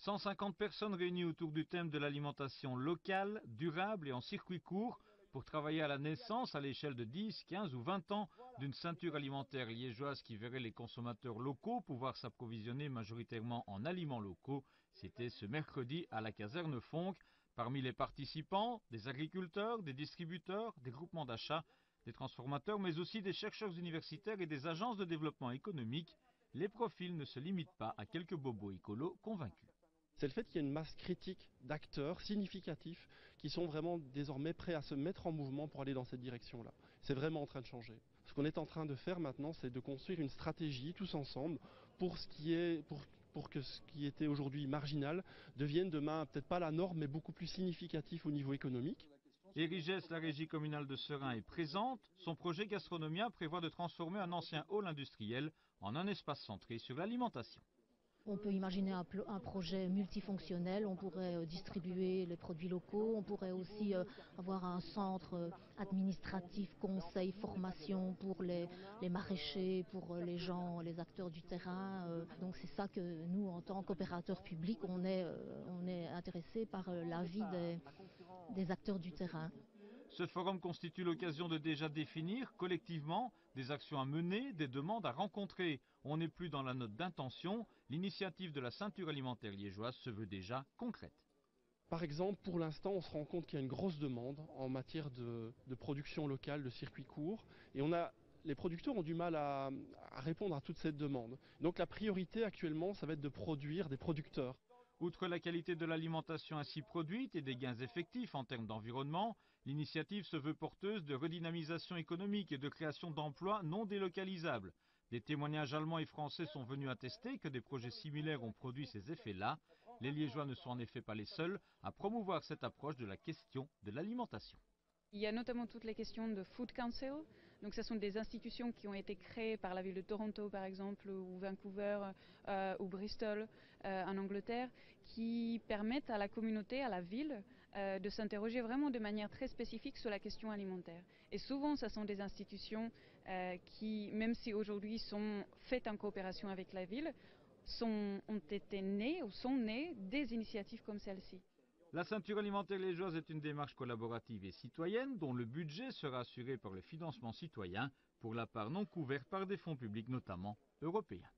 150 personnes réunies autour du thème de l'alimentation locale, durable et en circuit court pour travailler à la naissance à l'échelle de 10, 15 ou 20 ans d'une ceinture alimentaire liégeoise qui verrait les consommateurs locaux pouvoir s'approvisionner majoritairement en aliments locaux. C'était ce mercredi à la caserne Fonck. Parmi les participants, des agriculteurs, des distributeurs, des groupements d'achat, des transformateurs, mais aussi des chercheurs universitaires et des agences de développement économique. Les profils ne se limitent pas à quelques bobos écolos convaincus. C'est le fait qu'il y ait une masse critique d'acteurs significatifs qui sont vraiment désormais prêts à se mettre en mouvement pour aller dans cette direction-là. C'est vraiment en train de changer. Ce qu'on est en train de faire maintenant, c'est de construire une stratégie tous ensemble pour que ce qui était aujourd'hui marginal devienne demain peut-être pas la norme, mais beaucoup plus significatif au niveau économique. Érigès, la régie communale de Serein, est présente. Son projet Gastronomia prévoit de transformer un ancien hall industriel en un espace centré sur l'alimentation. On peut imaginer un projet multifonctionnel, on pourrait distribuer les produits locaux, on pourrait aussi avoir un centre administratif, conseil, formation pour les maraîchers, pour les gens, les acteurs du terrain. Donc c'est ça que nous, en tant qu'opérateurs publics, on est intéressés par l'avis des acteurs du terrain. Ce forum constitue l'occasion de déjà définir collectivement des actions à mener, des demandes à rencontrer. On n'est plus dans la note d'intention, l'initiative de la ceinture alimentaire liégeoise se veut déjà concrète. Par exemple, pour l'instant, on se rend compte qu'il y a une grosse demande en matière de production locale, de circuits courts, et les producteurs ont du mal à répondre à toute cette demande. Donc la priorité actuellement, ça va être de produire des producteurs. Outre la qualité de l'alimentation ainsi produite et des gains effectifs en termes d'environnement, l'initiative se veut porteuse de redynamisation économique et de création d'emplois non délocalisables. Des témoignages allemands et français sont venus attester que des projets similaires ont produit ces effets-là. Les Liégeois ne sont en effet pas les seuls à promouvoir cette approche de la question de l'alimentation. Il y a notamment toutes les questions de Food Council. Donc ce sont des institutions qui ont été créées par la ville de Toronto par exemple, ou Vancouver, ou Bristol en Angleterre, qui permettent à la communauté, à la ville, de s'interroger vraiment de manière très spécifique sur la question alimentaire. Et souvent ce sont des institutions qui, même si aujourd'hui sont faites en coopération avec la ville, ont été nées ou sont nées des initiatives comme celle-ci. La ceinture alimentaire liégeoise est une démarche collaborative et citoyenne dont le budget sera assuré par le financement citoyen, pour la part non couverte par des fonds publics, notamment européens.